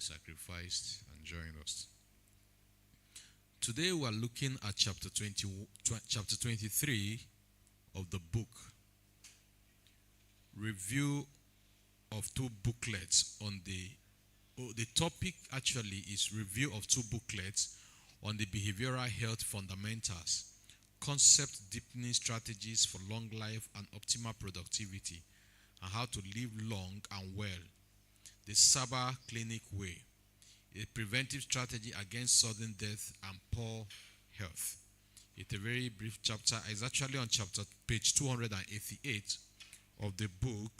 sacrificed and joined us. Today we are looking at chapter 23 of the book. Review of two booklets on the topic actually is review of two booklets on the behavioral health fundamentals, concept deepening strategies for long life and optimal productivity, and how to live long and well. The Saba Clinic Way, a preventive strategy against sudden death and poor health. It's a very brief chapter. It's actually on page 288 of the book,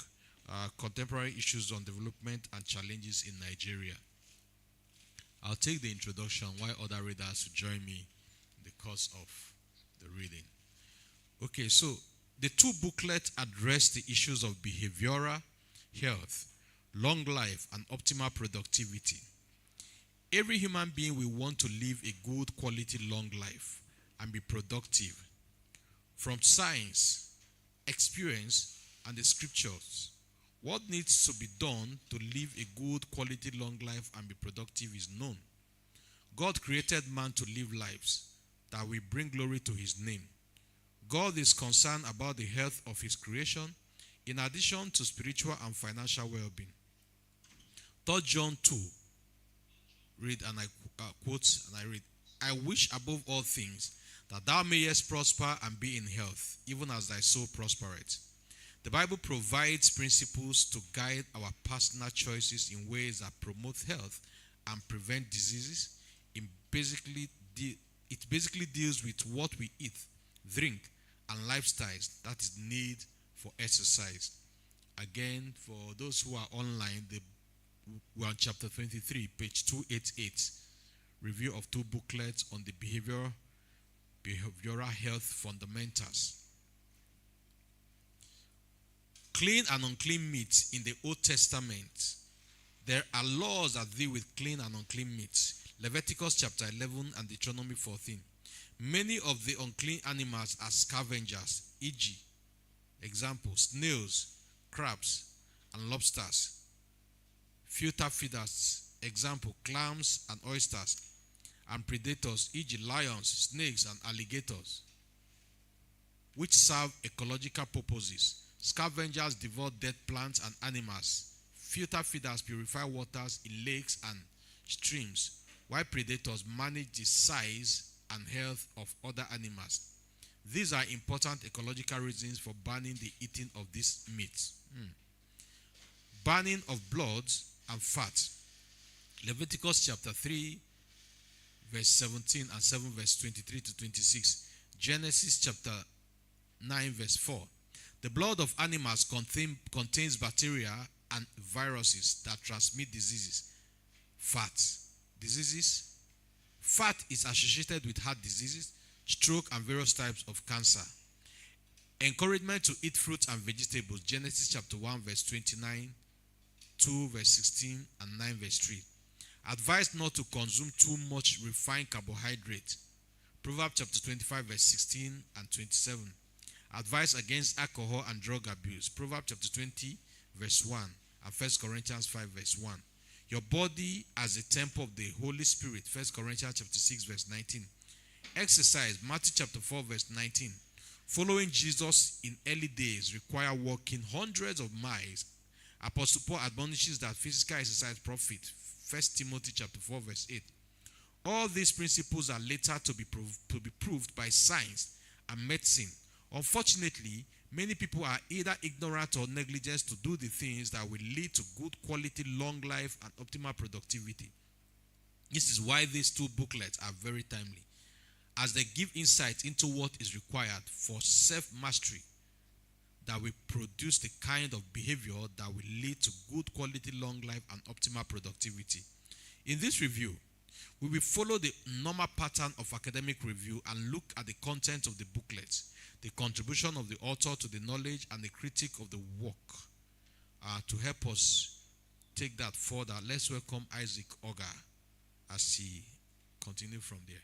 Contemporary Issues on Development and Challenges in Nigeria. I'll take the introduction while other readers will join me in the course of the reading. Okay, so the two booklets address the issues of behavioral health, long life, and optimal productivity. Every human being will want to live a good quality long life and be productive. From science, experience, and the scriptures, what needs to be done to live a good quality long life and be productive is known. God created man to live lives that will bring glory to his name. God is concerned about the health of his creation in addition to spiritual and financial well-being. 3 John 2, read and I quote and I read, I wish above all things that thou mayest prosper and be in health, even as thy soul prospereth. The Bible provides principles to guide our personal choices in ways that promote health and prevent diseases. It basically deals with what we eat, drink, and lifestyles that is need for exercise. Again, for those who are online, we're on chapter 23, page 288, review of two booklets on the behavioral health fundamentals. Clean and unclean meats in the Old Testament. There are laws that deal with clean and unclean meats. Leviticus chapter 11 and Deuteronomy 14. Many of the unclean animals are scavengers, e.g., example, snails, crabs, and lobsters. Filter feeders, example, clams and oysters, and predators, e.g., lions, snakes, and alligators, which serve ecological purposes. Scavengers devour dead plants and animals. Filter feeders purify waters in lakes and streams, while predators manage the size and health of other animals. These are important ecological reasons for banning the eating of this meat. Banning of blood and fat. Leviticus chapter 3, verse 17 and 7, verse 23 to 26. Genesis chapter 9, verse 4. The blood of animals contains bacteria and viruses that transmit diseases. Fat. Diseases. Fat is associated with heart diseases, stroke, and various types of cancer. Encouragement to eat fruits and vegetables. Genesis chapter 1, verse 29, 2, verse 16, and 9, verse 3. Advised not to consume too much refined carbohydrate. Proverbs chapter 25, verse 16 and 27. Advice against alcohol and drug abuse. Proverbs chapter 20, verse 1, and 1 Corinthians 5, verse 1. Your body as a temple of the Holy Spirit. 1 Corinthians chapter 6, verse 19. Exercise. Matthew chapter 4, verse 19. Following Jesus in early days require walking hundreds of miles. Apostle Paul admonishes that physical exercise profit. 1 Timothy chapter 4, verse 8. All these principles are later to be proved by science and medicine. Unfortunately, many people are either ignorant or negligent to do the things that will lead to good quality long life and optimal productivity. This is why these two booklets are very timely, as they give insight into what is required for self-mastery that will produce the kind of behavior that will lead to good quality long life and optimal productivity. In this review, we will follow the normal pattern of academic review and look at the content of the booklets, the contribution of the author to the knowledge, and the critique of the work. To help us take that further, let's welcome Isaac Oga as he continues from there.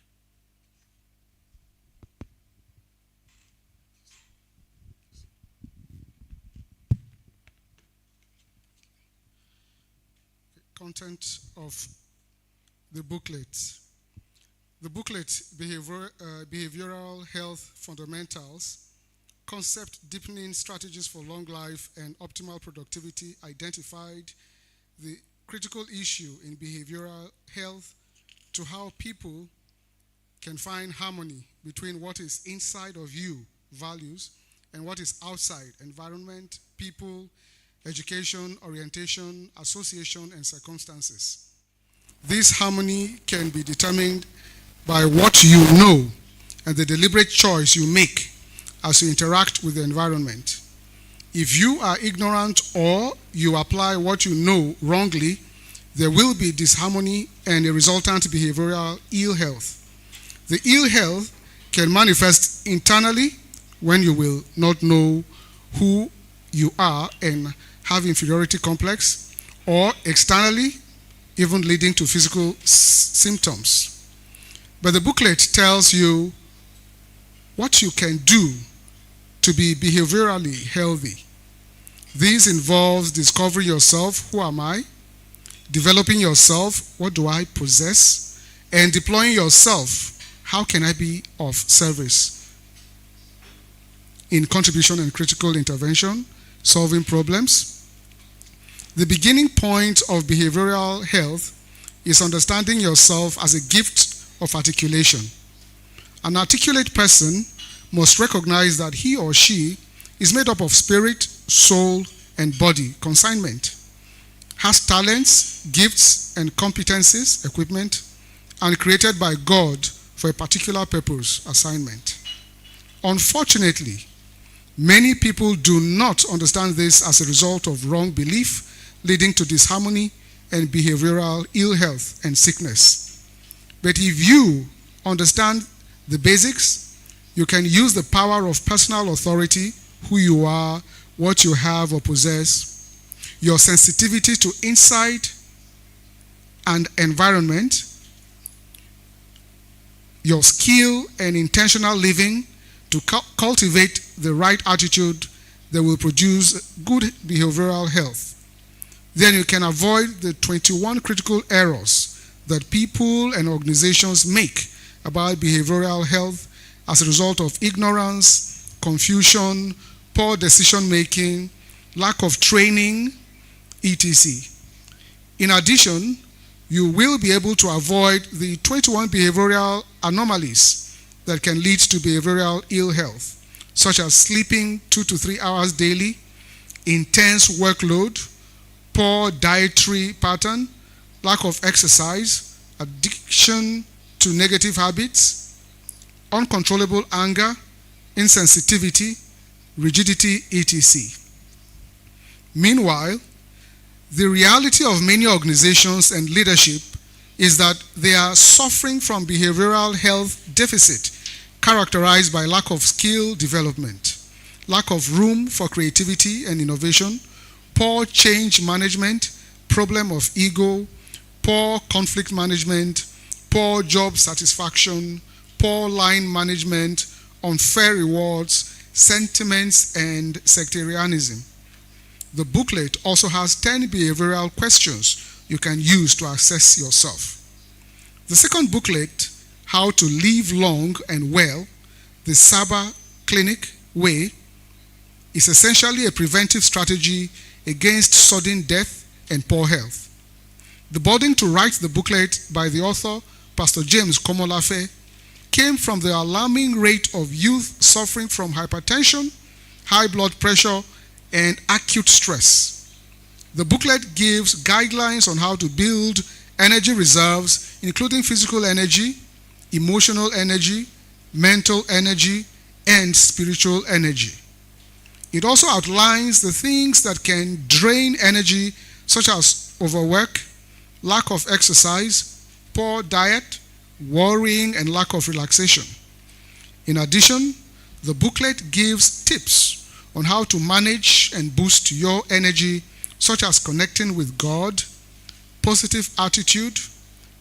content of the booklet. The booklet, Behavioral Health Fundamentals, Concept Deepening Strategies for Long Life and Optimal Productivity, identified the critical issue in behavioral health to how people can find harmony between what is inside of you, values, and what is outside, environment, people, education, orientation, association, and circumstances. This harmony can be determined by what you know and the deliberate choice you make as you interact with the environment. If you are ignorant or you apply what you know wrongly, there will be disharmony and a resultant behavioral ill health. The ill health can manifest internally when you will not know who you are and have inferiority complex, or externally, even leading to physical symptoms. But the booklet tells you what you can do to be behaviorally healthy. This involves discovering yourself, who am I? Developing yourself, what do I possess? And deploying yourself, how can I be of service? In contribution and critical intervention, solving problems. The beginning point of behavioral health is understanding yourself as a gift of articulation. An articulate person must recognize that he or she is made up of spirit, soul, and body, consignment, has talents, gifts, and competencies, equipment, and created by God for a particular purpose, assignment. Unfortunately, many people do not understand this as a result of wrong belief, leading to disharmony and behavioral ill health and sickness. But if you understand the basics, you can use the power of personal authority, who you are, what you have or possess, your sensitivity to insight and environment, your skill and intentional living to cultivate the right attitude that will produce good behavioral health. Then you can avoid the 21 critical errors that people and organizations make about behavioral health as a result of ignorance, confusion, poor decision making, lack of training, etc. In addition, you will be able to avoid the 21 behavioral anomalies that can lead to behavioral ill health, such as sleeping 2 to 3 hours daily, intense workload, poor dietary pattern, lack of exercise, addiction to negative habits, uncontrollable anger, insensitivity, rigidity, etc. Meanwhile, the reality of many organizations and leadership is that they are suffering from behavioral health deficit characterized by lack of skill development, lack of room for creativity and innovation, poor change management, problem of ego, poor conflict management, poor job satisfaction, poor line management, unfair rewards, sentiments, and sectarianism. The booklet also has 10 behavioral questions you can use to assess yourself. The second booklet, How to Live Long and Well, the Saba Clinic Way, is essentially a preventive strategy against sudden death and poor health. The burden to write the booklet by the author, Pastor James Komolafe, came from the alarming rate of youth suffering from hypertension, high blood pressure, and acute stress. The booklet gives guidelines on how to build energy reserves, including physical energy, emotional energy, mental energy, and spiritual energy. It also outlines the things that can drain energy, such as overwork, lack of exercise, poor diet, worrying, and lack of relaxation. In addition, the booklet gives tips on how to manage and boost your energy, such as connecting with God, positive attitude,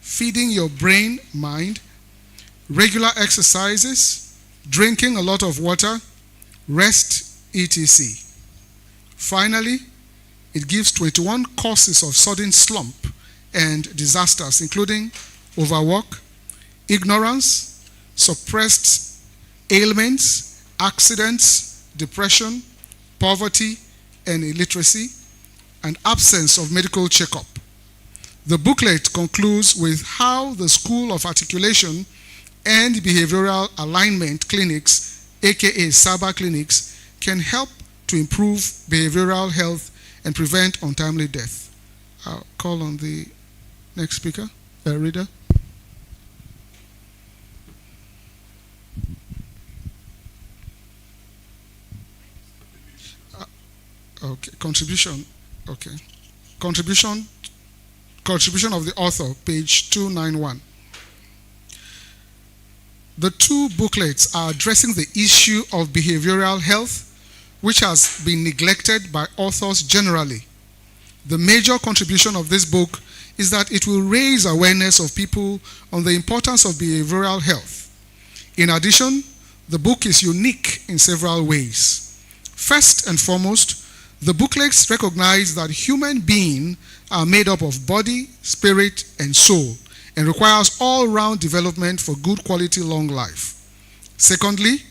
feeding your brain, mind, regular exercises, drinking a lot of water, rest, etc. Finally, it gives 21 causes of sudden slump and disasters, including overwork, ignorance, suppressed ailments, accidents, depression, poverty, and illiteracy, and absence of medical checkup. The booklet concludes with how the School of Articulation and Behavioral Alignment Clinics, aka SABA clinics, can help to improve behavioral health and prevent untimely death. I'll call on the next speaker, reader. Okay, contribution. Okay, contribution of the author, page 291. The two booklets are addressing the issue of behavioral health, which has been neglected by authors generally. The major contribution of this book is that it will raise awareness of people on the importance of behavioral health. In addition, the book is unique in several ways. First and foremost, the booklets recognize that human beings are made up of body, spirit, and soul, and requires all-round development for good quality long life. Secondly,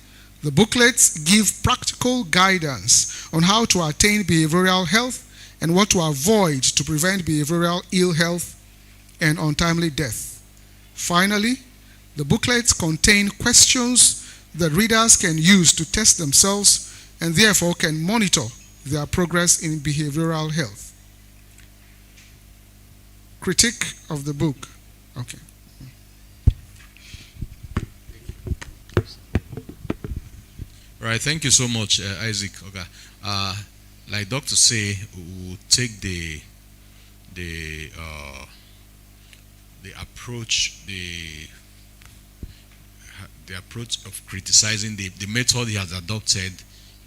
the booklets give practical guidance on how to attain behavioral health and what to avoid to prevent behavioral ill health and untimely death. Finally, the booklets contain questions that readers can use to test themselves and therefore can monitor their progress in behavioral health. Critique of the book. Okay. Right, thank you so much, Isaac. Okay. Like Dr. say, we'll take the approach of criticizing the method he has adopted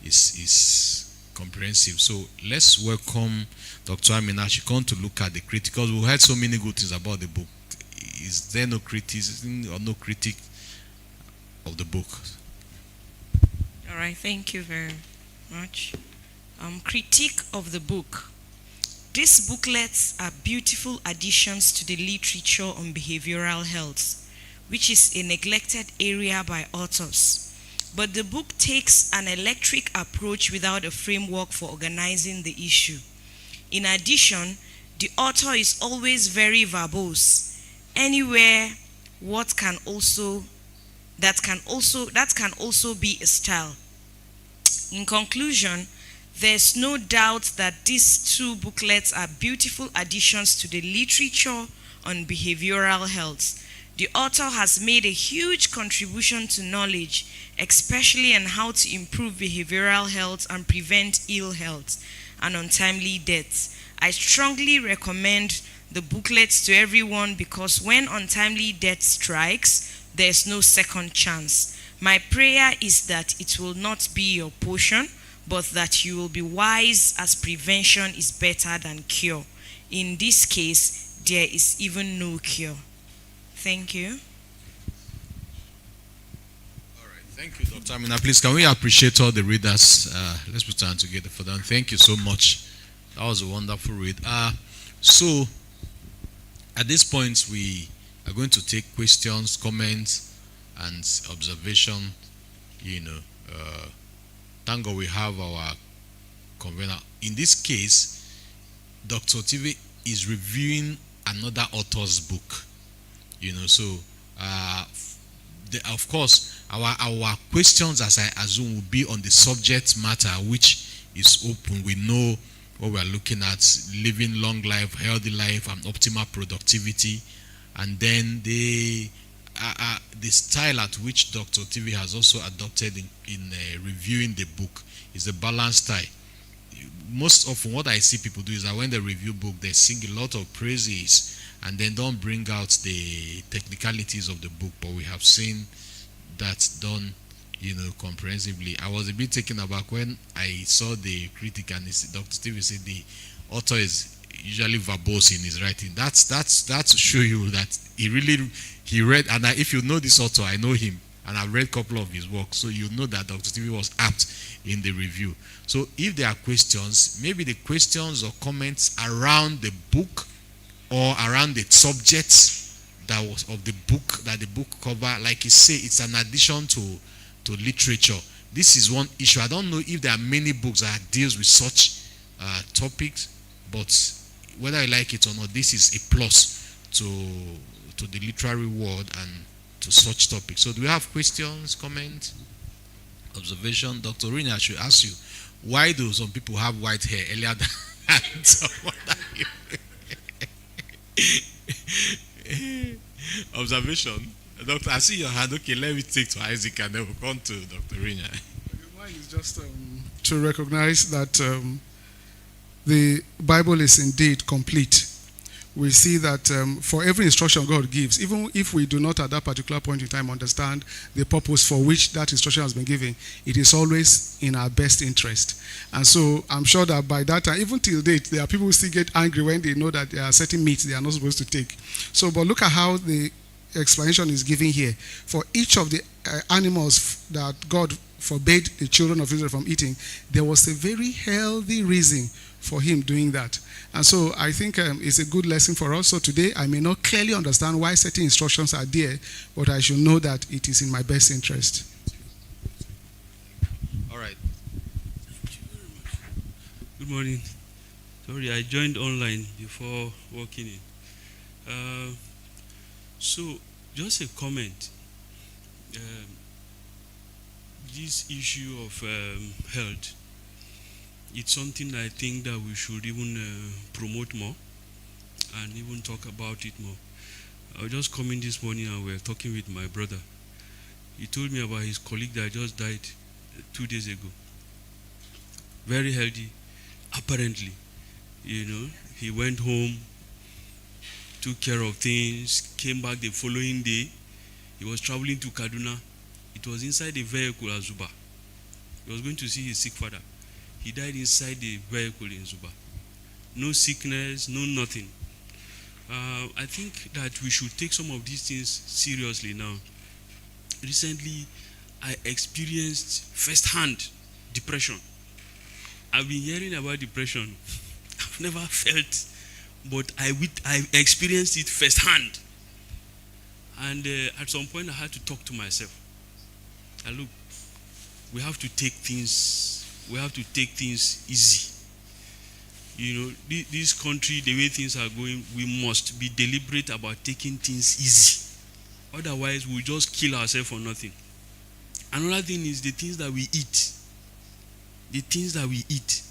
is comprehensive. So let's welcome Dr. Amina. She come to look at the critique, because we heard so many good things about the book. Is there no criticism or no critique of the book? All right, thank you very much. Critique of the book. These booklets are beautiful additions to the literature on behavioral health, which is a neglected area by authors. But the book takes an electric approach without a framework for organizing the issue. In addition, the author is always very verbose. Anywhere, that can also be a style. In conclusion, there's no doubt that these two booklets are beautiful additions to the literature on behavioral health. The author has made a huge contribution to knowledge, especially on how to improve behavioral health and prevent ill health and untimely deaths. I strongly recommend the booklets to everyone, because when untimely death strikes, there's no second chance. My prayer is that it will not be your portion, but that you will be wise, as prevention is better than cure. In this case, there is even no cure. Thank you. All right, thank you, Dr. Amina. Please, can we appreciate all the readers? Let's put our hand together for them. Thank you so much. That was a wonderful read. So, at this point, we are going to take questions, comments, and observation. Thank God we have our convener. In this case, Dr. TV is reviewing another author's book. Of course, our questions, as I assume, will be on the subject matter, which is open. We know what we are looking at: living long life, healthy life, and optimal productivity. And then the style at which Dr. TV has also adopted in reviewing the book is a balanced style. Most often what I see people do is that when they review book, they sing a lot of praises and then don't bring out the technicalities of the book. But we have seen that done, comprehensively. I was a bit taken aback when I saw the critic and Dr. TV said the author is usually verbose in his writing. That's to show you that he read, and if you know this author, I know him, and I've read a couple of his works, so you know that Dr. TV was apt in the review. So if there are questions, maybe the questions or comments around the book or around the subject that was of the book that the book cover. Like you say, it's an addition to literature. This is one issue. I don't know if there are many books that deals with such topics, but whether I like it or not, this is a plus to the literary world and to such topics. So do we have questions, comments, observation? Dr. Rini, I should ask you, why do some people have white hair earlier than someone like you? Observation. Doctor, I see your hand. Okay, let me take to Isaac and then we'll come to Dr. Rini. Mine is just to recognize that the Bible is indeed complete. We see that for every instruction God gives, even if we do not at that particular point in time understand the purpose for which that instruction has been given, it is always in our best interest. And so I'm sure that by that time, even till date, there are people who still get angry when they know that there are certain meats they are not supposed to take. So, but look at how the explanation is given here. For each of the animals that God forbade the children of Israel from eating, there was a very healthy reason for him doing that. And so I think it's a good lesson for us. So today I may not clearly understand why certain instructions are there, but I should know that it is in my best interest. All right. Good morning. Sorry, I joined online before walking in. So just a comment. This issue of health, it's something I think that we should even promote more and even talk about it more. I was just coming this morning and we were talking with my brother. He told me about his colleague that just died 2 days ago. Very healthy, apparently. You know, he went home, took care of things, came back the following day. He was traveling to Kaduna. It was inside the vehicle at Zuba. He was going to see his sick father. He died inside the vehicle in Zuba. No sickness, no nothing. I think that we should take some of these things seriously now. Recently, I experienced first-hand depression. I've been hearing about depression. I've never felt, but I experienced it first-hand. And at some point, I had to talk to myself. And look, we have to take things easy. You know, this country, the way things are going, we must be deliberate about taking things easy. Otherwise, we'll just kill ourselves for nothing. Another thing is the things that we eat. The things that we eat.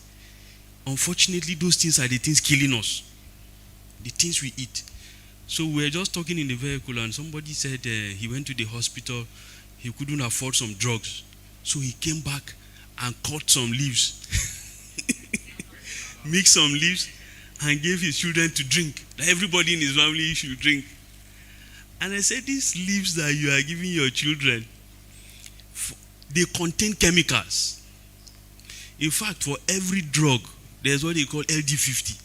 Unfortunately, those things are the things killing us. The things we eat. So we were just talking in the vehicle and somebody said he went to the hospital, he couldn't afford some drugs. So he came back and cut some leaves, mixed some leaves, and gave his children to drink. That everybody in his family should drink. And I said, these leaves that you are giving your children, they contain chemicals. In fact, for every drug, there's what they call LD50.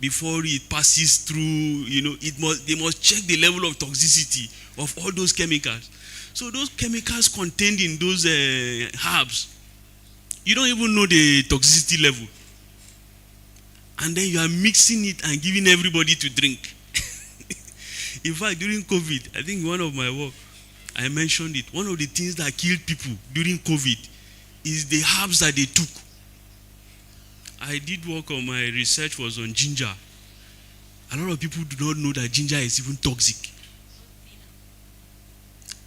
Before it passes through, you know, they must check the level of toxicity of all those chemicals. So those chemicals contained in those herbs, you don't even know the toxicity level. And then you are mixing it and giving everybody to drink. In fact, during COVID, I think one of my work, I mentioned it. One of the things that killed people during COVID is the herbs that they took. I did work on my research was on ginger. A lot of people do not know that ginger is even toxic.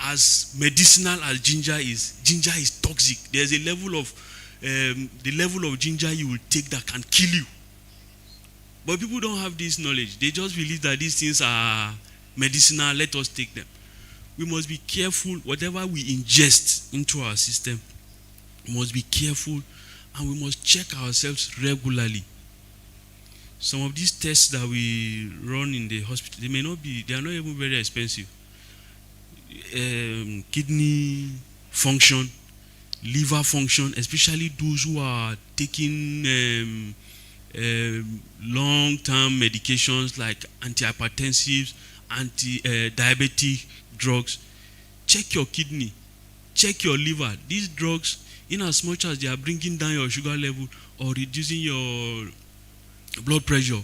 As medicinal as ginger is toxic. There's a level of the level of ginger you will take that can kill you. But people don't have this knowledge. They just believe that these things are medicinal, let us take them. We must be careful. Whatever we ingest into our system, we must be careful and we must check ourselves regularly. Some of these tests that we run in the hospital, they are not even very expensive. Kidney function, liver function, especially those who are taking long-term medications like antihypertensives, anti-diabetic drugs. Check your kidney, check your liver. These drugs, in as much as they are bringing down your sugar level or reducing your blood pressure,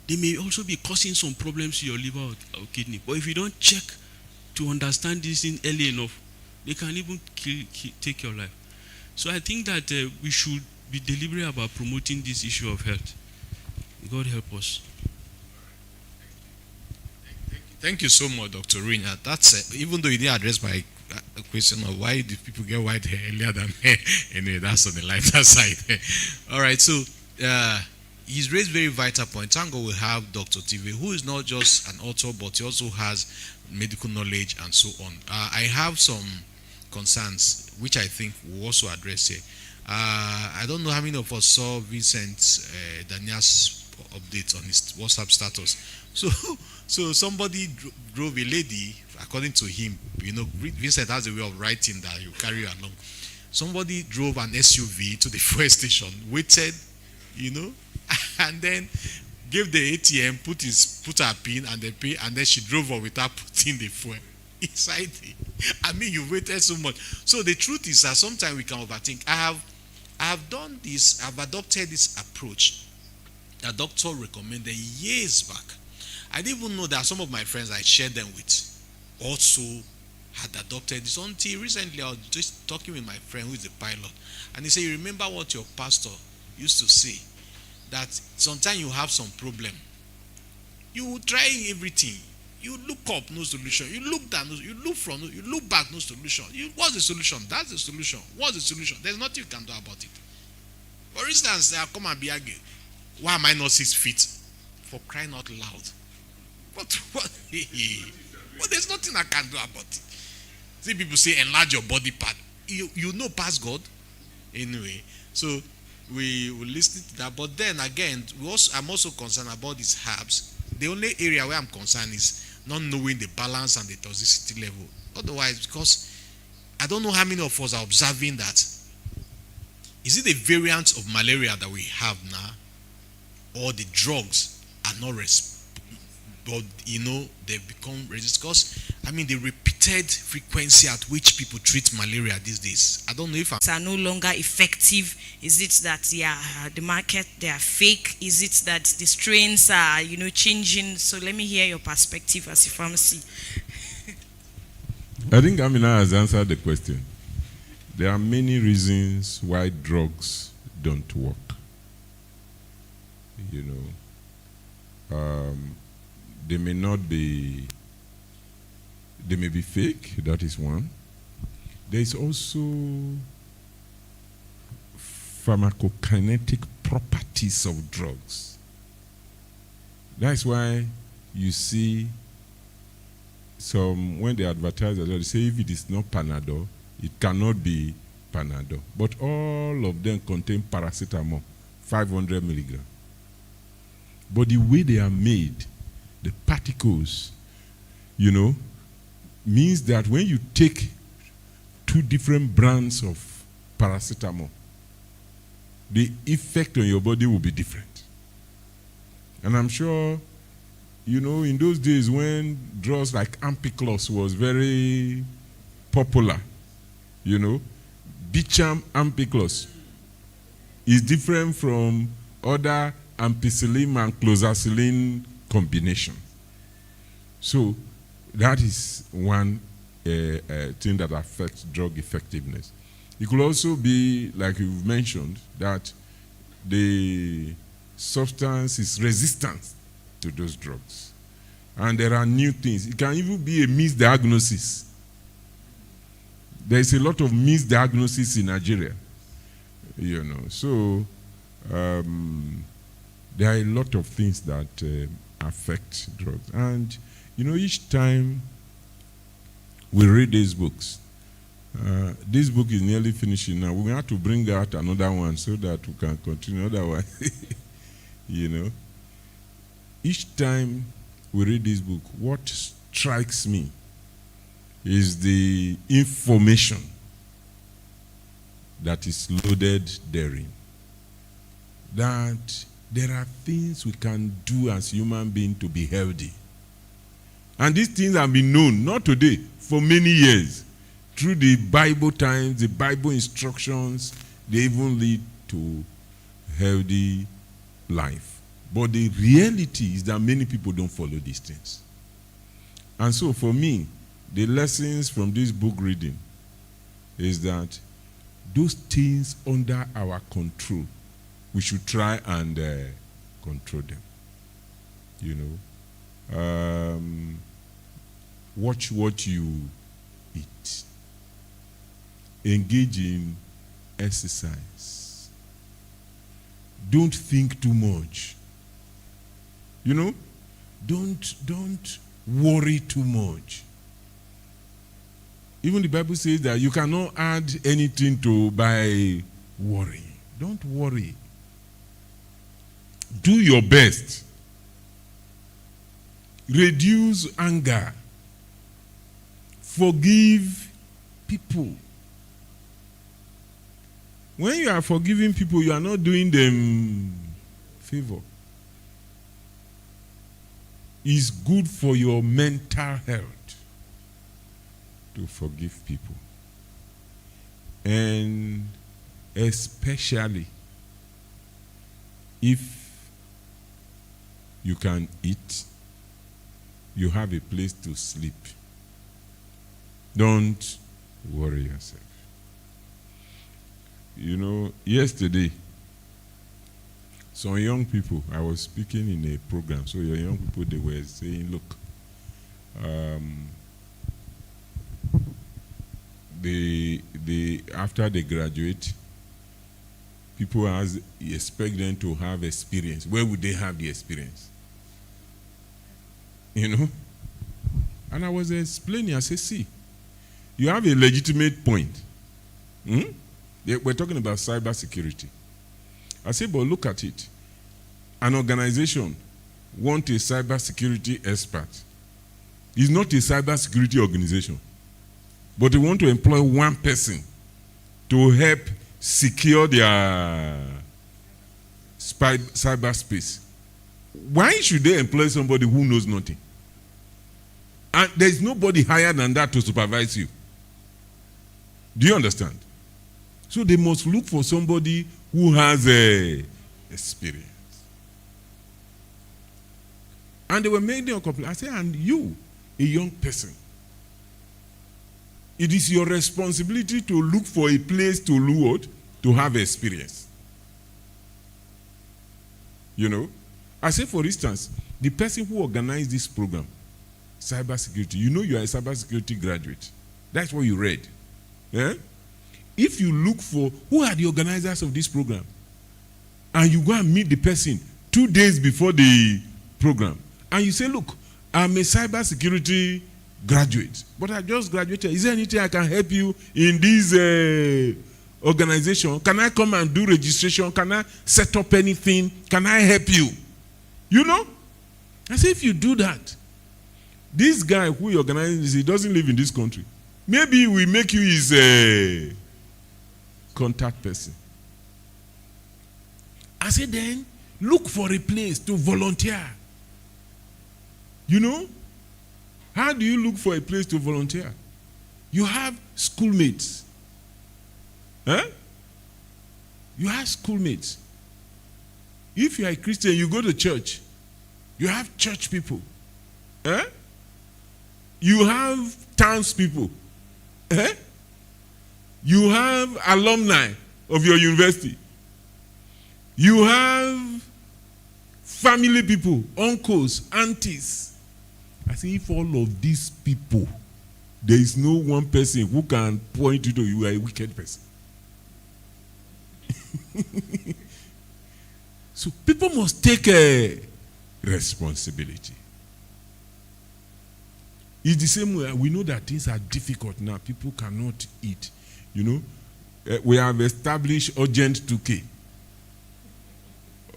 they may also be causing some problems to your liver or kidney. But if you don't check to understand this thing early enough, they can even take your life. So I think that we should be deliberate about promoting this issue of health. God help us. Thank you so much, Dr. Rina. That's even though you didn't address my question of why do people get white hair earlier than hair. Anyway, that's on the lighter side. All right, so he's raised very vital point. Tango will have Dr. TV, who is not just an author, but he also has medical knowledge and so on. I have some concerns which I think we'll also address here. I don't know how many of us saw Vincent Daniel's update on his WhatsApp status. So somebody drove a lady, according to him, Vincent has a way of writing that you carry along. Somebody drove an SUV to the fuel station, waited, and then gave the ATM, put her PIN and the pay, and then she drove off without putting the fuel inside it. I mean, you waited so much. So the truth is that sometimes we can overthink. I have done this, I've adopted this approach that doctor recommended years back. I didn't even know that some of my friends I shared them with also had adopted this until recently. I was just talking with my friend who is a pilot, and he said, you remember what your pastor used to say, that sometimes you have some problem, you try everything, you look up, no solution, you look down, you look front, you look back, no solution. What's the solution? That's the solution. What's the solution? There's nothing you can do about it. For instance, I'll come and be arguing, why am I not 6 feet? For crying out loud. What? Well, there's nothing I can do about it. See, people say enlarge your body part. You know past God. Anyway, so we will listen to that. But then again, I'm also concerned about these herbs. The only area where I'm concerned is not knowing the balance and the toxicity level. Otherwise, because I don't know how many of us are observing that. Is it the variant of malaria that we have now, or the drugs are not but they've become resistant? Because the repeated frequency at which people treat malaria these days, I don't know if are no longer effective. Is it that the market, they are fake? Is it that the strains are changing? So let me hear your perspective as a pharmacy. I think Amina has answered the question. There are many reasons why drugs don't work. They may be fake, that is one. There is also pharmacokinetic properties of drugs. That's why you see when they advertise, they say if it is not Panadol, it cannot be Panadol. But all of them contain paracetamol, 500 milligrams. But the way they are made, the particles, means that when you take 2 different brands of paracetamol, the effect on your body will be different. And I'm sure, in those days when drugs like Ampiclos was very popular, Bicham Ampiclos is different from other ampicillin and clozacillin combination. So that is one thing that affects drug effectiveness. It could also be, like you've mentioned, that the substance is resistant to those drugs. And there are new things. It can even be a misdiagnosis. There is a lot of misdiagnosis in Nigeria. So there are a lot of things that affect drugs. And, each time we read these books, this book is nearly finishing now. We have to bring out another one so that we can continue. Otherwise, each time we read this book, what strikes me is the information that is loaded therein. That there are things we can do as human beings to be healthy. And these things have been known, not today, for many years. Through the Bible times, the Bible instructions, they even lead to healthy life. But the reality is that many people don't follow these things. And so for me, the lessons from this book reading is that those things under our control, we should try and control them. You know, watch what you eat. Engage in exercise. Don't think too much. You know, don't worry too much. Even the Bible says that you cannot add anything to by worry. Don't worry. Do your best. Reduce anger. Forgive people. When you are forgiving people, you are not doing them favor. It's good for your mental health to forgive people. And especially if you can eat, you have a place to sleep. Don't worry yourself. You know, yesterday, some young people, I was speaking in a program, so your young people, they were saying, look, after they graduate, people expect them to have experience. Where would they have the experience? You know? And I was explaining, I said, see, you have a legitimate point. We're talking about cybersecurity. I said, but look at it. An organization wants a cybersecurity expert. It's not a cybersecurity organization. But they want to employ one person to help secure their cyberspace. Why should they employ somebody who knows nothing? And there's nobody higher than that to supervise you. Do you understand? So they must look for somebody who has experience. And they were making a complaint. I said, and you, a young person, it is your responsibility to look for a place to have experience. You know? I say, for instance, the person who organized this program, cybersecurity, you know you are a cybersecurity graduate. That's what you read. Yeah? If you look for who are the organizers of this program, and you go and meet the person 2 days before the program, and you say, look, I'm a cybersecurity graduate, but I just graduated. Is there anything I can help you in this organization? Can I come and do registration? Can I set up anything? Can I help you? You know? I say, if you do that, this guy who organizes this, he doesn't live in this country. Maybe we make you his contact person. I said, then look for a place to volunteer. You know? How do you look for a place to volunteer? You have schoolmates. Huh? You have schoolmates. If you are a Christian, you go to church. You have church people. Huh? You have townspeople. Huh? You have alumni of your university. You have family people, uncles, aunties. I say, if all of these people, there is no one person who can point you to you are a wicked person. So people must take a responsibility. It's the same way. We know that things are difficult now. People cannot eat. You know, we have established urgent 2K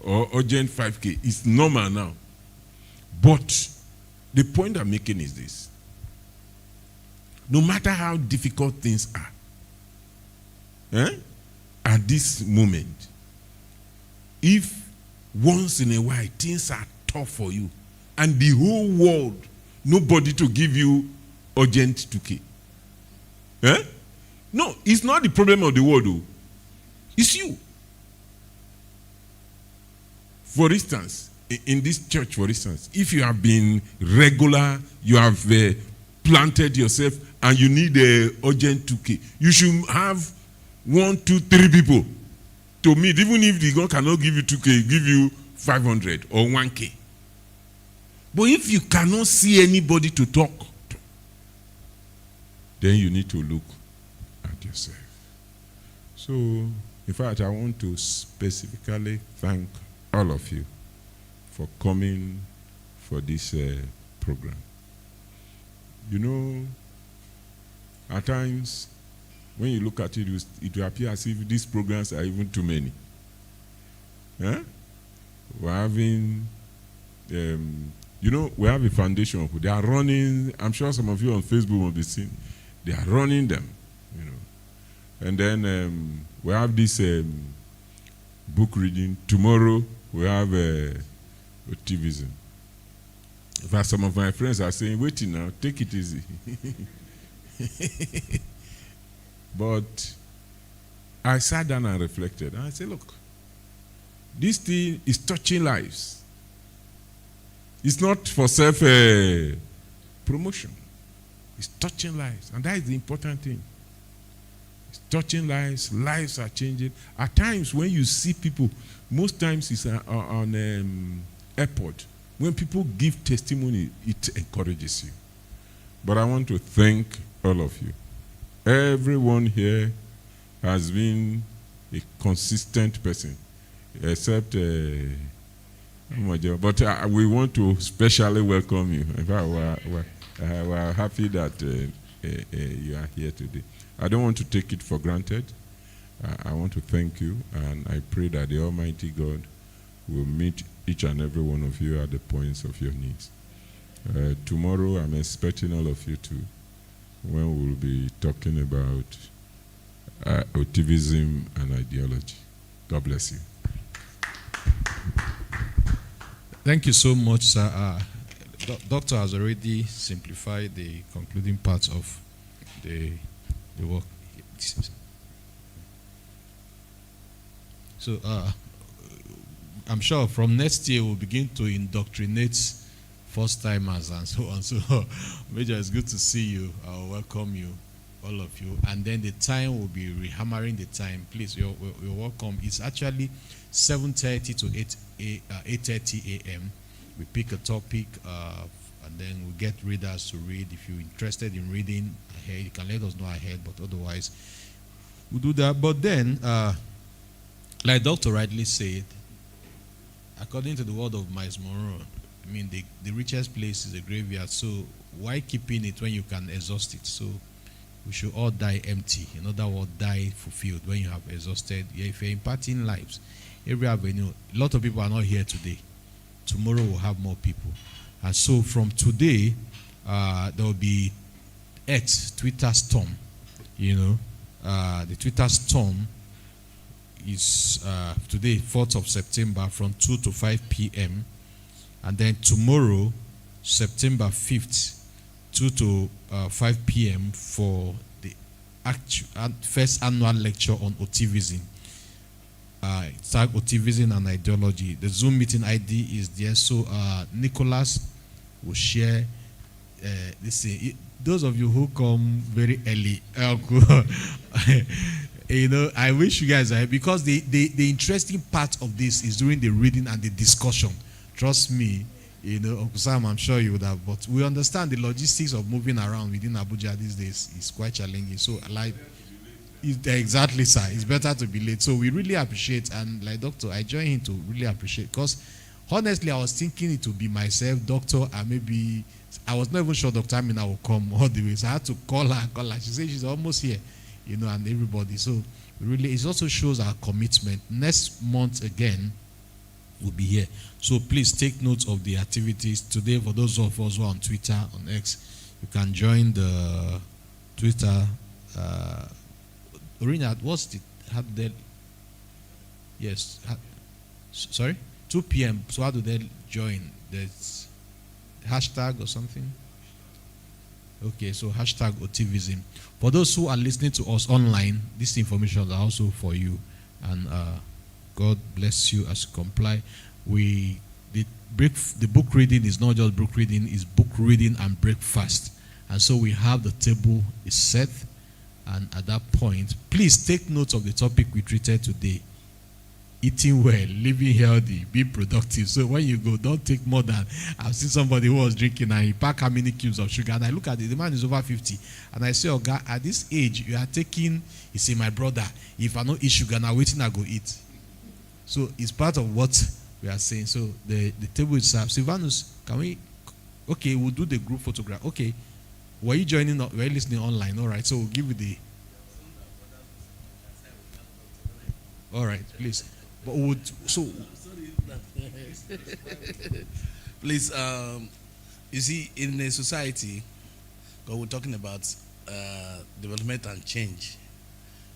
or urgent 5K. It's normal now. But the point I'm making is this. No matter how difficult things are, at this moment, if once in a while things are tough for you, and the whole world, nobody to give you urgent 2K. No, it's not the problem of the world, though. It's you. For instance, in this church, for instance, if you have been regular, you have planted yourself, and you need a urgent 2K, you should have 1, 2, 3 people to meet. Even if the God cannot give you 2K, give you 500 or 1K. But if you cannot see anybody to talk to, then you need to look at yourself. So, in fact, I want to specifically thank all of you for coming for this program. You know, at times, when you look at it, it will appear as if these programs are even too many. Huh? We're having, we have a foundation. They are running, I'm sure some of you on Facebook will be seeing, they are running them, And then we have this book reading. Tomorrow, we have activism. In fact, some of my friends are saying, wait now, take it easy. But I sat down and reflected. And I said, look, this thing is touching lives. It's not for self-promotion. It's touching lives. And that is the important thing. It's touching lives. Lives are changing. At times, when you see people, most times it's on airport. When people give testimony, it encourages you. But I want to thank all of you. Everyone here has been a consistent person, except but we want to specially welcome you. In fact, we're happy that you are here today. I don't want to take it for granted. I want to thank you, and I pray that the Almighty God will meet each and every one of you at the points of your needs. Tomorrow, I'm expecting all of you to, when we'll be talking about activism and ideology. God bless you. Thank you so much, sir. Doctor has already simplified the concluding part of the work. So, I'm sure from next year we'll begin to indoctrinate first-timers and so on. So, Major, it's good to see you. I'll welcome you, all of you. And then the time will be rehammering the time. Please, you're welcome. It's actually 7:30 to 8:30 a.m. We pick a topic, and then we get readers to read. If you're interested in reading ahead, you can let us know ahead, but otherwise, we'll do that. But then, like Dr. rightly said, according to the word of Miles Monroe, I mean, the richest place is a graveyard, so why keeping it when you can exhaust it? So we should all die empty. In other words, die fulfilled when you have exhausted. Yeah, if you're imparting lives, every avenue, a lot of people are not here today. Tomorrow we'll have more people. And so from today, there will be Twitter storm. The Twitter storm is today, 4th of September, from 2 to 5 p.m. And then tomorrow, September 5th, 2 to 5 p.m. for the first annual lecture on Otivism. Tag Otivism and Ideology. The Zoom meeting ID is there. So Nicholas will share this thing. Those of you who come very early, I wish you guys are here, because the interesting part of this is during the reading and the discussion. Trust me, Uncle Sam, I'm sure you would have, but we understand the logistics of moving around within Abuja these days is quite challenging. So, exactly, sir. It's better to be late. So we really appreciate, and like Doctor, I join him to really appreciate, because honestly, I was thinking it would be myself, Doctor, and maybe I was not even sure Dr. Amina will come all the way. So I had to call her. She said she's almost here, and everybody. So really, it also shows our commitment. Next month again, we'll be here. So please take note of the activities today. For those of us who are on Twitter, on X, you can join the Twitter. Orina, yes. Sorry? 2 p.m. So how do they join? There's hashtag or something? Okay, so hashtag Otivism. For those who are listening to us online, this information is also for you. And God bless you as you comply. The the book reading is not just book reading, it's book reading and breakfast. And so we have the table is set, and at that point, please take note of the topic we treated today. Eating well, living healthy, being productive. So when you go, don't take more than, I've seen somebody who was drinking and he packed how many cubes of sugar, and I look at it, the man is over 50, and I say, Oga, at this age, you are taking, he say, my brother, if I don't eat sugar, now waiting I go eat. So it's part of what we are saying. So the table is served. Silvanus, can we, okay, we'll do the group photograph. Okay, were you joining, were you listening online? All right, so we'll give you the, all right, please. But so please, you see, in a society, because we're talking about development and change,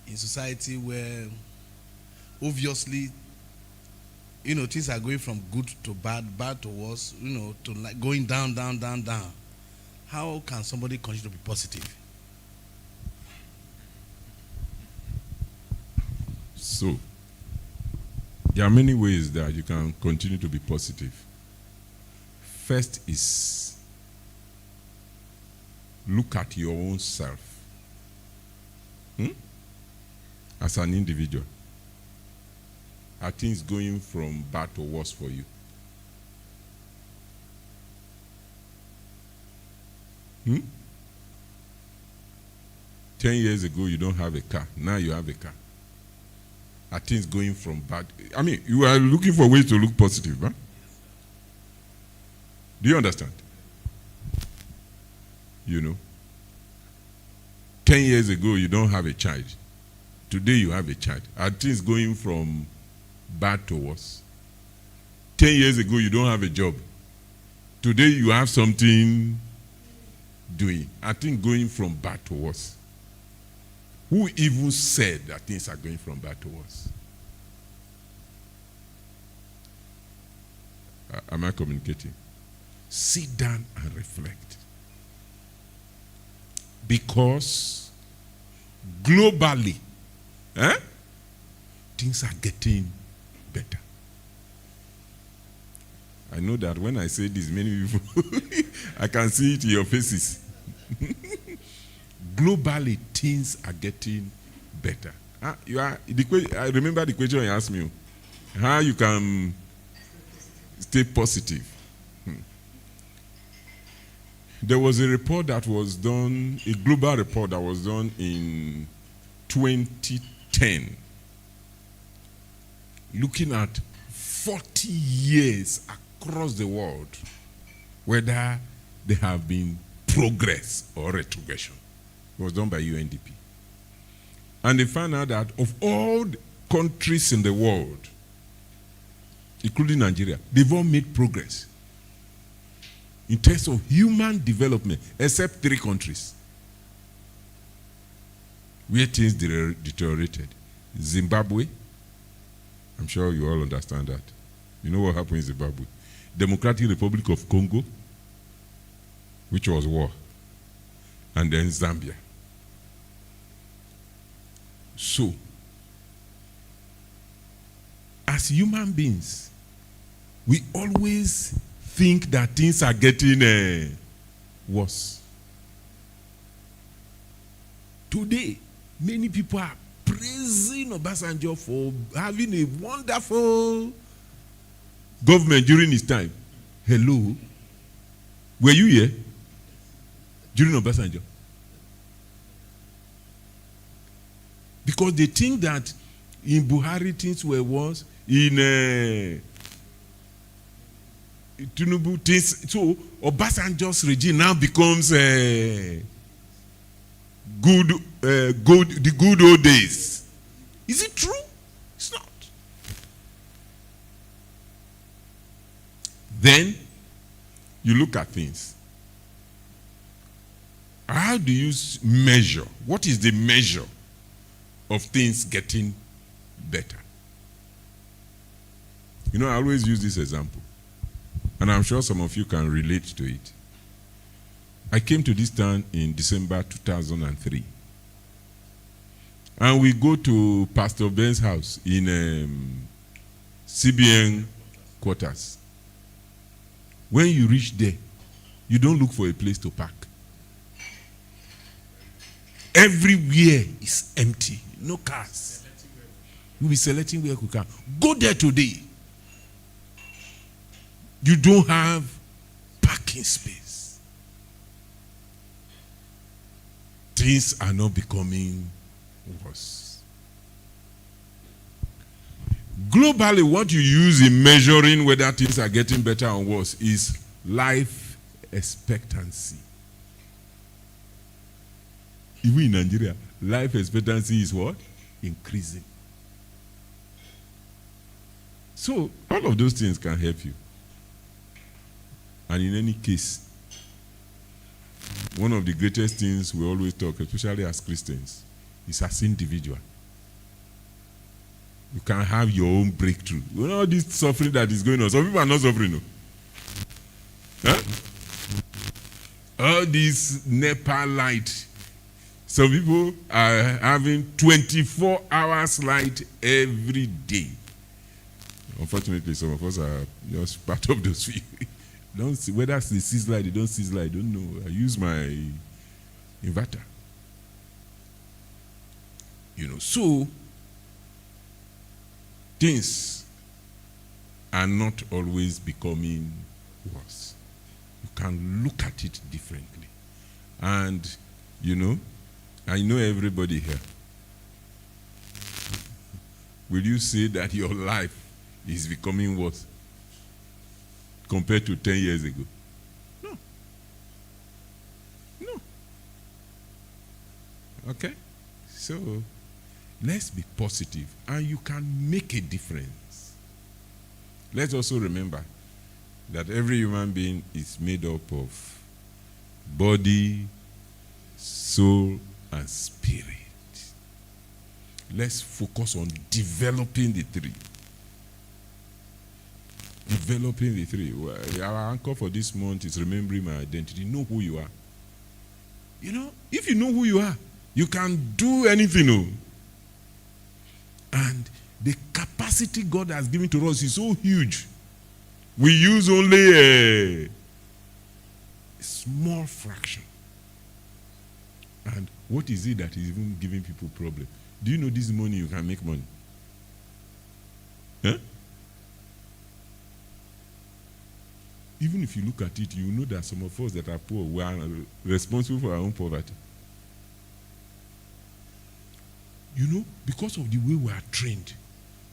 in society where obviously, you know, things are going from good to bad, bad to worse, you know, to like going down, down, down, down. How can somebody continue to be positive? So, there are many ways that you can continue to be positive. First is look at your own self as an individual. Are things going from bad to worse for you? 10 years ago, you don't have a car. Now you have a car. Are things going from bad? I mean, you are looking for ways to look positive, huh? Do you understand? You know, 10 years ago, you don't have a child. Today, you have a child. Are things going from bad to worse? 10 years ago, you don't have a job. Today, you have something doing. Are things going from bad to worse? Who even said that things are going from bad to worse? Am I communicating? Sit down and reflect. Because globally, things are getting better. I know that when I say this, many people, I can see it in your faces. Globally, things are getting better. I remember the question you asked me, how you can stay positive. There was a report that was done, a global report that was done in 2010, looking at 40 years across the world, whether there have been progress or retrogression. It was done by UNDP. And they found out that of all the countries in the world, including Nigeria, they've all made progress in terms of human development, except 3 countries where things deteriorated. Zimbabwe, I'm sure you all understand that. You know what happened in Zimbabwe. Democratic Republic of Congo, which was war, and then Zambia. So, as human beings, we always think that things are getting worse. Today, many people are praising Obasanjo for having a wonderful government during his time. Hello? Were you here during Obasanjo? Because they think that in Buhari things were worse, in Tinubu things, so Obasanjo's regime now becomes the good old days. Is it true? It's not. Then you look at things. How do you measure? What is the measure of things getting better? You know, I always use this example, and I'm sure some of you can relate to it. I came to this town in December 2003, and we go to Pastor Ben's house in CBN quarters. When you reach there, you don't look for a place to park. Everywhere is empty. No cars. You'll be selecting where you can. Go there today. You don't have parking space. Things are not becoming worse. Globally, what you use in measuring whether things are getting better or worse is life expectancy. Even in Nigeria, life expectancy is what? Increasing. So, all of those things can help you. And in any case, one of the greatest things we always talk, especially as Christians, is as individual. You can have your own breakthrough. You know all this suffering that is going on. Some people are not suffering. No? Huh? All this NEPA light. Some people are having 24 hours light every day. Unfortunately, some of us are just part of those few. Don't see whether they seize light, they don't seize light, I don't know. I use my inverter. So things are not always becoming worse. You can look at it differently. And, I know everybody here. Will you say that your life is becoming worse compared to 10 years ago? No. Okay? So, let's be positive, and you can make a difference. Let's also remember that every human being is made up of body, soul, and spirit. Let's focus on developing the three. Developing the three. Well, our anchor for this month is remembering my identity. Know who you are. If you know who you are, you can do anything. And the capacity God has given to us is so huge. We use only a small fraction. And what is it that is even giving people problem? Do you know this money you can make money? Huh? Even if you look at it, you know that some of us that are poor, we are responsible for our own poverty. Because of the way we are trained,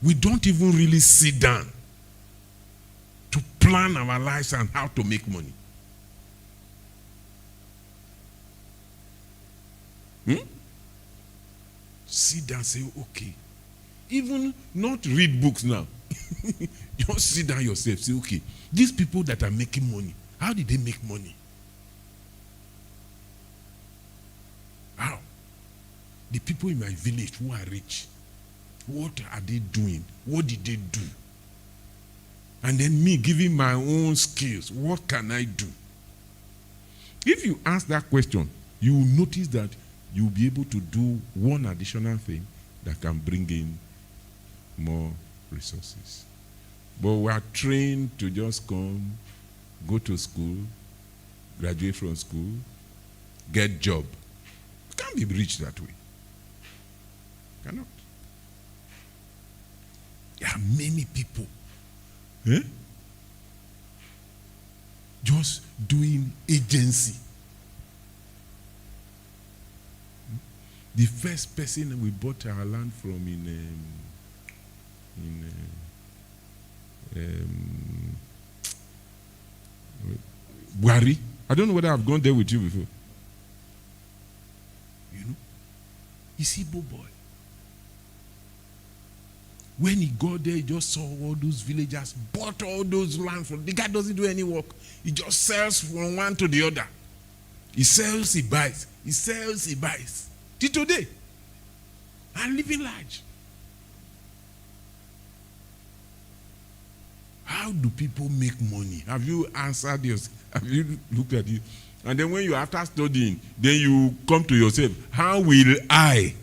we don't even really sit down to plan our lives and how to make money. Sit down and say, okay. Even not read books now. Just sit down yourself. Say, okay, these people that are making money, how did they make money? How? The people in my village who are rich, what are they doing? What did they do? And then me giving my own skills, what can I do? If you ask that question, you will notice that you'll be able to do one additional thing that can bring in more resources. But we are trained to just come, go to school, graduate from school, get job. You can't be rich that way. Cannot. There are many people just doing agency. The first person we bought our land from in Buhari. I don't know whether I've gone there with you before. He's Igbo boy. When he got there, he just saw all those villagers, bought all those land from. The guy doesn't do any work. He just sells from one to the other. He sells, he buys. He sells, he buys. Till today. And living large. How do people make money? Have you answered this? Have you looked at it? And then when you after studying, then you come to yourself, how will I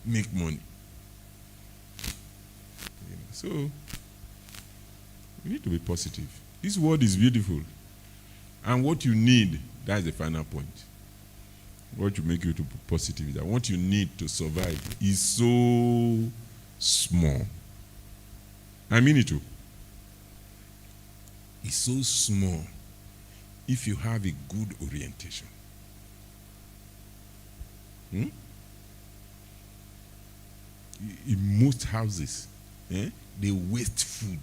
make money? So, we need to be positive. This word is beautiful. And what you need, that's the final point. What will make you to be positive is that what you need to survive is so small. I mean it too. It's so small if you have a good orientation. In most houses, they waste food.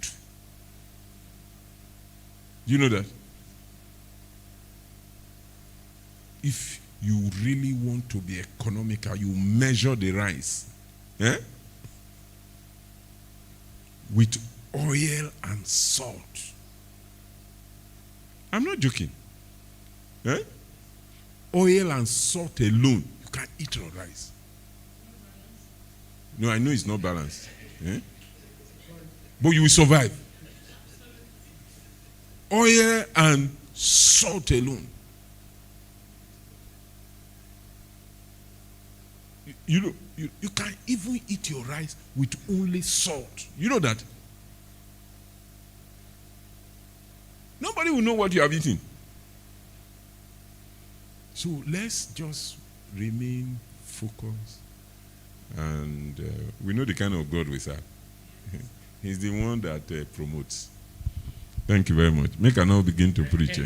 You know that? If you really want to be economical, you measure the rice with oil and salt. I'm not joking. Oil and salt alone, you can eat your rice. No, I know it's not balanced. But you will survive. Oil and salt alone. You can even eat your rice with only salt. You know that? Nobody will know what you have eaten. So let's just remain focused. And we know the kind of God we serve. He's the one that promotes. Thank you very much. Make I now begin to preach.